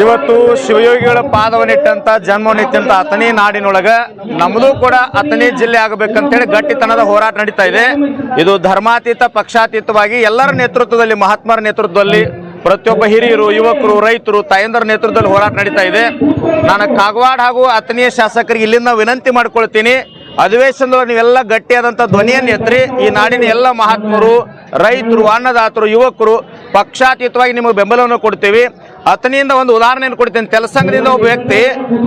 ಇವತ್ತು ಶಿವಯೋಗಿಗಳ ಪಾದವನ್ನಿಟ್ಟಂತ ಜನ್ಮವನ್ನಿಟ್ಟಂತ ಅಥಣಿ ನಾಡಿನೊಳಗ ನಮ್ಮದು ಕೂಡ ಅಥಣಿ ಜಿಲ್ಲೆ ಆಗಬೇಕಂತೇಳಿ ಗಟ್ಟಿತನದ ಹೋರಾಟ ನಡೀತಾ ಇದೆ. ಇದು ಧರ್ಮಾತೀತ ಪಕ್ಷಾತೀತವಾಗಿ ಎಲ್ಲರ ನೇತೃತ್ವದಲ್ಲಿ, ಮಹಾತ್ಮರ ನೇತೃತ್ವದಲ್ಲಿ, ಪ್ರತಿಯೊಬ್ಬ ಹಿರಿಯರು, ಯುವಕರು, ರೈತರು, ತಾಯಂದರ ನೇತೃತ್ವದಲ್ಲಿ ಹೋರಾಟ ನಡೀತಾ ಇದೆ. ನಾನು ಕಾಗವಾಡ ಹಾಗೂ ಅಥಣಿಯ ಶಾಸಕರಿಗೆ ಇಲ್ಲಿಂದ ವಿನಂತಿ ಮಾಡ್ಕೊಳ್ತೀನಿ, ಅಧಿವೇಶನದೊಳಗೆ ನೀವೆಲ್ಲ ಗಟ್ಟಿಯಾದಂಥ ಧ್ವನಿಯನ್ನು ಎತ್ತರಿ. ಈ ನಾಡಿನ ಎಲ್ಲ ಮಹಾತ್ಮರು, ರೈತರು, ಅನ್ನದಾತರು, ಯುವಕರು ಪಕ್ಷಾತೀತವಾಗಿ ನಿಮಗೆ ಬೆಂಬಲವನ್ನು ಕೊಡ್ತೀವಿ. ಅಥಣಿಯಿಂದ ಒಂದು ಉದಾಹರಣೆಯನ್ನು ಕೊಡ್ತೀನಿ. ತೆಲಸಂಗದಿಂದ ಒಬ್ಬ ವ್ಯಕ್ತಿ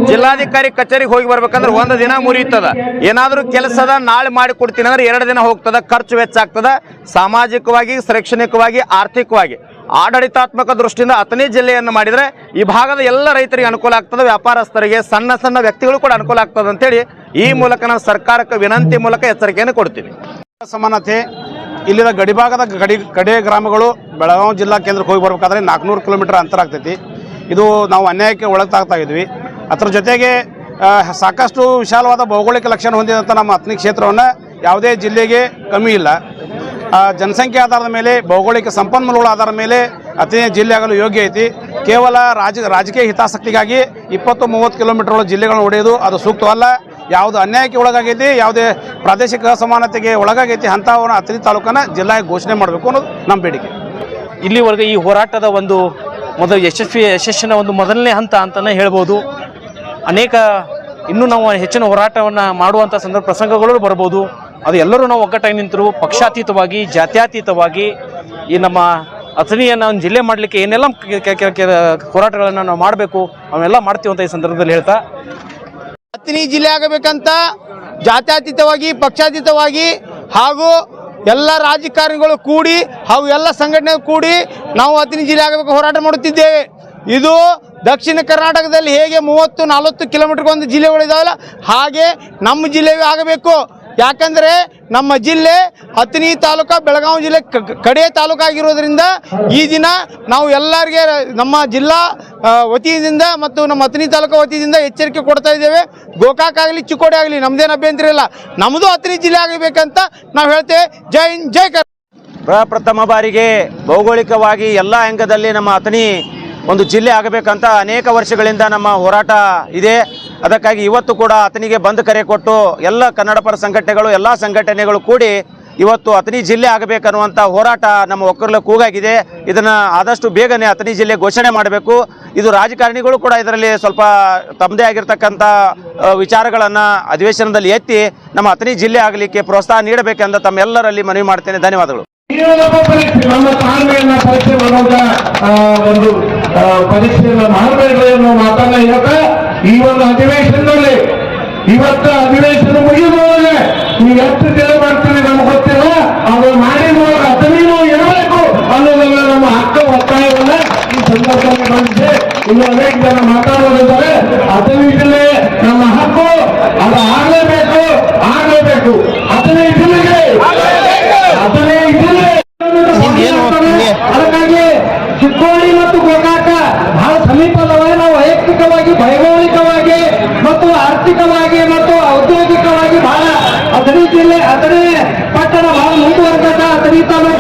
ಜಿಲ್ಲಾಧಿಕಾರಿ ಕಚೇರಿಗೆ ಹೋಗಿ ಬರ್ಬೇಕಂದ್ರೆ ಒಂದು ದಿನ ಮುರಿಯುತ್ತದ. ಏನಾದರೂ ಕೆಲಸದ ನಾಳೆ ಮಾಡಿ ಕೊಡ್ತೀನಿ ಅಂದ್ರೆ 2 ದಿನ ಹೋಗ್ತದ, ಖರ್ಚು ವೆಚ್ಚ ಆಗ್ತದ. ಸಾಮಾಜಿಕವಾಗಿ, ಶೈಕ್ಷಣಿಕವಾಗಿ, ಆರ್ಥಿಕವಾಗಿ, ಆಡಳಿತಾತ್ಮಕ ದೃಷ್ಟಿಯಿಂದ ಅಥಣಿ ಜಿಲ್ಲೆಯನ್ನು ಮಾಡಿದರೆ ಈ ಭಾಗದ ಎಲ್ಲ ರೈತರಿಗೆ ಅನುಕೂಲ ಆಗ್ತದೆ, ವ್ಯಾಪಾರಸ್ಥರಿಗೆ, ಸಣ್ಣ ಸಣ್ಣ ವ್ಯಕ್ತಿಗಳು ಕೂಡ ಅನುಕೂಲ ಆಗ್ತದೆ ಅಂತೇಳಿ ಈ ಮೂಲಕ ನಾನು ಸರ್ಕಾರಕ್ಕೆ ವಿನಂತಿ ಮೂಲಕ ಎಚ್ಚರಿಕೆಯನ್ನು ಕೊಡ್ತೀನಿ. ಸಮಾನತೆ ಇಲ್ಲಿನ ಗಡಿಭಾಗದ ಕಡೆ ಗ್ರಾಮಗಳು ಬೆಳಗಾವಿ ಜಿಲ್ಲಾ ಕೇಂದ್ರಕ್ಕೆ ಹೋಗಿ ಬರಬೇಕಾದ್ರೆ 400 ಕಿಲೋಮೀಟರ್ ಅಂತರ ಆಗ್ತೈತಿ. ಇದು ನಾವು ಅನ್ಯಾಯಕ್ಕೆ ಒಳಗಾಗ್ತಾ ಇದ್ವಿ. ಅದರ ಜೊತೆಗೆ ಸಾಕಷ್ಟು ವಿಶಾಲವಾದ ಭೌಗೋಳಿಕ ಲಕ್ಷಣ ಹೊಂದಿದಂಥ ನಮ್ಮ ಅಥಣಿ ಕ್ಷೇತ್ರವನ್ನು ಯಾವುದೇ ಜಿಲ್ಲೆಗೆ ಕಮ್ಮಿ ಇಲ್ಲ. ಜನಸಂಖ್ಯೆ ಆಧಾರದ ಮೇಲೆ, ಭೌಗೋಳಿಕ ಸಂಪನ್ಮೂಲಗಳ ಆಧಾರದ ಮೇಲೆ ಅಥಣಿ ಜಿಲ್ಲೆ ಆಗಲು ಯೋಗ್ಯ ಐತಿ. ಕೇವಲ ರಾಜಕೀಯ ಹಿತಾಸಕ್ತಿಗಾಗಿ 20-30 ಕಿಲೋಮೀಟರ್ ಜಿಲ್ಲೆಗಳನ್ನು ಹೊಡೆಯೋದು ಅದು ಸೂಕ್ತವಲ್ಲ. ಯಾವುದು ಅನ್ಯಾಯಕ್ಕೆ ಒಳಗಾಗೈತಿ, ಯಾವುದೇ ಪ್ರಾದೇಶಿಕ ಅಸಮಾನತೆಗೆ ಒಳಗಾಗೈತಿ ಅಂಥವನ್ನ ಅಥಣಿ ತಾಲೂಕನ್ನು ಜಿಲ್ಲೆಗೆ ಘೋಷಣೆ ಮಾಡಬೇಕು ಅನ್ನೋದು ನಮ್ಮ ಬೇಡಿಕೆ. ಇಲ್ಲಿವರೆಗೆ ಈ ಹೋರಾಟದ ಒಂದು ಯಶಸ್ಸಿನ ಒಂದು ಮೊದಲನೇ ಹಂತ ಅಂತಲೇ ಹೇಳ್ಬೋದು. ಅನೇಕ ಇನ್ನೂ ನಾವು ಹೆಚ್ಚಿನ ಹೋರಾಟವನ್ನು ಮಾಡುವಂಥ ಪ್ರಸಂಗಗಳು ಬರ್ಬೋದು. ಅದು ಎಲ್ಲರೂ ನಾವು ಒಗ್ಗಟ್ಟಾಗಿ ನಿಂತರು, ಪಕ್ಷಾತೀತವಾಗಿ, ಜಾತ್ಯತೀತವಾಗಿ ಈ ನಮ್ಮ ಅಥಣಿಯನ್ನು ಒಂದು ಜಿಲ್ಲೆ ಮಾಡಲಿಕ್ಕೆ ಏನೆಲ್ಲ ಹೋರಾಟಗಳನ್ನು ನಾವು ಮಾಡಬೇಕು ಅವೆಲ್ಲ ಮಾಡ್ತೀವಿ ಅಂತ ಈ ಸಂದರ್ಭದಲ್ಲಿ ಹೇಳ್ತಾ, ಅಥಣಿ ಜಿಲ್ಲೆ ಆಗಬೇಕಂತ ಜಾತ್ಯತೀತವಾಗಿ, ಪಕ್ಷಾತೀತವಾಗಿ ಹಾಗೂ ಎಲ್ಲ ರಾಜಕಾರಣಿಗಳು ಕೂಡಿ ಹಾಗೂ ಎಲ್ಲ ಸಂಘಟನೆಗಳು ಕೂಡಿ ನಾವು ಅಥಣಿ ಜಿಲ್ಲೆ ಆಗಬೇಕು ಹೋರಾಟ ಮಾಡುತ್ತಿದ್ದೇವೆ. ಇದು ದಕ್ಷಿಣ ಕರ್ನಾಟಕದಲ್ಲಿ ಹೇಗೆ 30-40 ಕಿಲೋಮೀಟರ್ಗೊಂದು ಜಿಲ್ಲೆಗಳಿದಾವಲ್ಲ, ಹಾಗೆ ನಮ್ಮ ಜಿಲ್ಲೆಯೂ ಆಗಬೇಕು. ಯಾಕಂದರೆ ನಮ್ಮ ಜಿಲ್ಲೆ ಅಥಣಿ ತಾಲೂಕು ಬೆಳಗಾವಿ ಜಿಲ್ಲೆ ಕಡೆಯ ತಾಲೂಕಾಗಿರೋದ್ರಿಂದ ಈ ದಿನ ನಾವು ಎಲ್ಲರಿಗೆ ನಮ್ಮ ಜಿಲ್ಲಾ ವತಿಯಿಂದ ಮತ್ತು ನಮ್ಮ ಅಥಣಿ ತಾಲೂಕು ವತಿಯಿಂದ ಎಚ್ಚರಿಕೆ ಕೊಡ್ತಾ ಇದ್ದೇವೆ. ಗೋಕಾಕ್ ಆಗಲಿ, ಚಿಕ್ಕೋಡಿ ಆಗಲಿ ನಮ್ಮದೇನು ಅಭ್ಯಂತರ ಇಲ್ಲ, ನಮ್ಮದು ಅಥಣಿ ಜಿಲ್ಲೆ ಆಗಬೇಕಂತ ನಾವು ಹೇಳ್ತೇವೆ. ಜೈ ಹಿಂದ್, ಜೈ ಕರ್ನಾಟಕ. ಪ್ರಪ್ರಥಮ ಬಾರಿಗೆ ಭೌಗೋಳಿಕವಾಗಿ ಎಲ್ಲ ಅಂಗದಲ್ಲಿ ನಮ್ಮ ಅಥಣಿ ಒಂದು ಜಿಲ್ಲೆ ಆಗಬೇಕಂತ ಅನೇಕ ವರ್ಷಗಳಿಂದ ನಮ್ಮ ಹೋರಾಟ ಇದೆ. ಅದಕ್ಕಾಗಿ ಇವತ್ತು ಕೂಡ ಅಥಣಿಗೆ ಬಂದ್ ಕರೆ ಕೊಟ್ಟು ಎಲ್ಲ ಕನ್ನಡ ಪರ ಸಂಘಟನೆಗಳು, ಎಲ್ಲ ಸಂಘಟನೆಗಳು ಕೂಡಿ ಇವತ್ತು ಅಥಣಿ ಜಿಲ್ಲೆ ಆಗಬೇಕನ್ನುವಂಥ ಹೋರಾಟ ನಮ್ಮ ಒಕ್ಕರ್ಲ ಕೂಗಾಗಿದೆ. ಇದನ್ನು ಆದಷ್ಟು ಬೇಗನೆ ಅಥಣಿ ಜಿಲ್ಲೆ ಘೋಷಣೆ ಮಾಡಬೇಕು. ಇದು ರಾಜಕಾರಣಿಗಳು ಕೂಡ ಇದರಲ್ಲಿ ಸ್ವಲ್ಪ ತಮ್ಮದೇ ಆಗಿರ್ತಕ್ಕಂಥ ವಿಚಾರಗಳನ್ನು ಅಧಿವೇಶನದಲ್ಲಿ ಎತ್ತಿ ನಮ್ಮ ಅಥಣಿ ಜಿಲ್ಲೆ ಆಗಲಿಕ್ಕೆ ಪ್ರೋತ್ಸಾಹ ನೀಡಬೇಕೆಂದು ತಮ್ಮೆಲ್ಲರಲ್ಲಿ ಮನವಿ ಮಾಡ್ತೇನೆ. ಧನ್ಯವಾದಗಳು. ನಮ್ಮ ತಾಳ್ಮೆಯನ್ನ ಪರೀಕ್ಷೆ ಮಾಡುವಂತ ಒಂದು ಪರೀಕ್ಷೆಯನ್ನು ಮಾಡಬೇಡ್ರಿ ಅನ್ನೋ ಮಾತನ್ನ ಈ ಒಂದು ಅಧಿವೇಶನದಲ್ಲಿ ಇವತ್ತು ಅಧಿವೇಶನ ಮುಗಿಯುವಾಗ ನೀವು ಎಷ್ಟು ದಿನ ಮಾಡ್ತೀವಿ ನಮ್ಗೆ ಗೊತ್ತಿಲ್ಲ, ಅದು ಮಾಡಿರುವಾಗ ಅಥಣಿನೂ ಇರಬೇಕು ಅನ್ನೋದನ್ನ ನಮ್ಮ ಹಕ್ಕ ಒತ್ತಾಯವನ್ನ ಈ ಸಂದರ್ಭದಲ್ಲಿ ಬಂದಿದೆ. ಇನ್ನು ಅನೇಕ ಜನ ಮಾತಾಡೋದಿದ್ದಾರೆ. ಅಥಣಿ ಜಿಲ್ಲೆ ನಮ್ಮ ಹಕ್ಕು, ಅದು ಆಗಲೇಬೇಕು. ಅಥಣಿ ಜಿಲ್ಲೆಗೆ ಅದಕ್ಕಾಗಿ ಚಿಕ್ಕೋಡಿ ಮತ್ತು ಗೋಕಾಕ ಬಹಳ ಸಮೀಪದವೇ ನಾವು ವೈಯಕ್ತಿಕವಾಗಿ, ಭೌಗೋಳಿಕವಾಗಿ ಮತ್ತು ಆರ್ಥಿಕವಾಗಿ ಮತ್ತು ಔದ್ಯೋಗಿಕವಾಗಿ ಬಹಳ ಅಥಣಿ ಜಿಲ್ಲೆ, ಅಥಣಿ ಪಟ್ಟಣ ಬಹಳ ಮುಂದುವರೆದ ಅಥಣಿ ತಾಲೂಕು